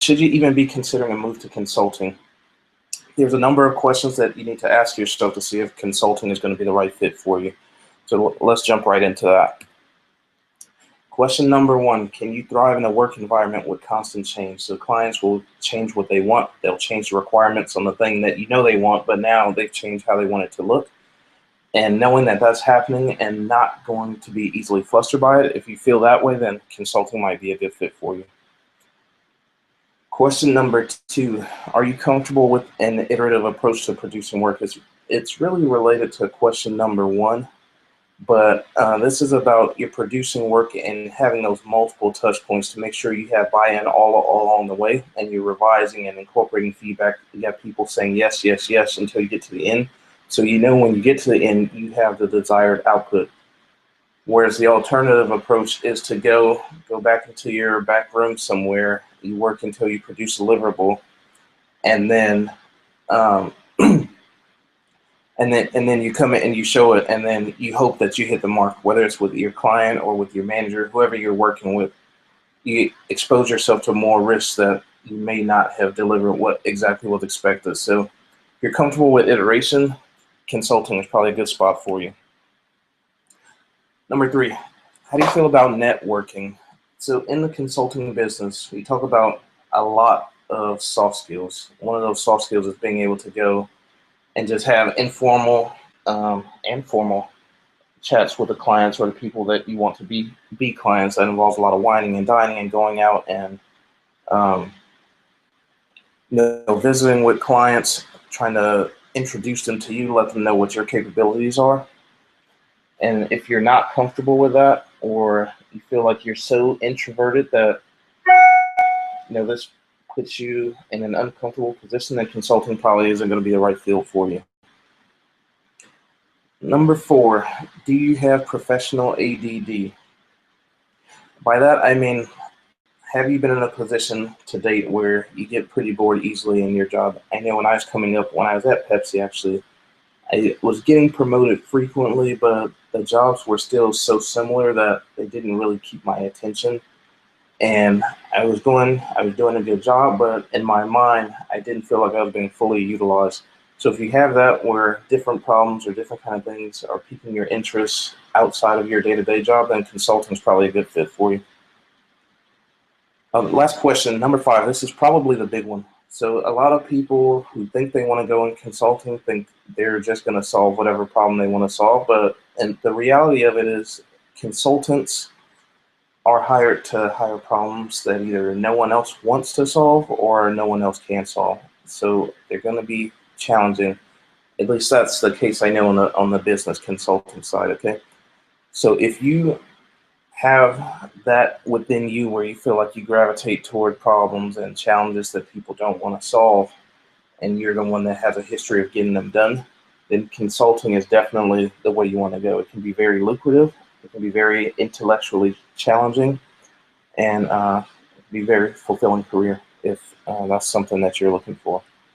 should you even be considering a move to consulting? There's a number of questions that you need to ask yourself to see if consulting is going to be the right fit for you. So let's jump right into that. Question number one, can you thrive in a work environment with constant change? So clients will change what they want. They'll change the requirements on the thing that you know they want, but now they've changed how they want it to look. And knowing that that's happening and not going to be easily flustered by it, if you feel that way, then consulting might be a good fit for you. Question number two, are you comfortable with an iterative approach to producing work? It's really related to question number one. But this is about your producing work and having those multiple touch points to make sure you have buy-in all along the way, and you're revising and incorporating feedback. You have people saying yes, yes, yes until you get to the end. So you know when you get to the end, you have the desired output. Whereas the alternative approach is to go back into your back room somewhere, you work until you produce a deliverable, and then and then you come in and you show it, and then you hope that you hit the mark, whether it's with your client or with your manager, whoever you're working with. You expose yourself to more risks that you may not have delivered what exactly was expected. So if you're comfortable with iteration, consulting is probably a good spot for you. Number three, how do you feel about networking? So in the consulting business, we talk about a lot of soft skills. One of those soft skills is being able to go and just have informal and formal chats with the clients or the people that you want to be clients. That involves a lot of whining and dining and going out and visiting with clients, trying to introduce them to you, let them know what your capabilities are. And if you're not comfortable with that, or you feel like you're so introverted that this puts you in an uncomfortable position, then consulting probably isn't going to be the right field for you. Number four, do you have professional ADD? By that, I mean, have you been in a position to date where you get pretty bored easily in your job? I know when I was coming up, when I was at Pepsi, actually, I was getting promoted frequently, but the jobs were still so similar that they didn't really keep my attention. And I was doing a good job, but in my mind, I didn't feel like I was being fully utilized. So if you have that where different problems or different kind of things are piquing your interest outside of your day-to-day job, then consulting is probably a good fit for you. Last question, number five, this is probably the big one. So a lot of people who think they want to go in consulting think they're just going to solve whatever problem they want to solve, and the reality of it is consultants are hired to hire problems that either no one else wants to solve or no one else can solve. So they're going to be challenging. At least that's the case I know on the business consulting side, okay? So if you have that within you where you feel like you gravitate toward problems and challenges that people don't want to solve, and you're the one that has a history of getting them done, then consulting is definitely the way you want to go. It can be very lucrative. It can be very intellectually challenging, and be a very fulfilling career if that's something that you're looking for.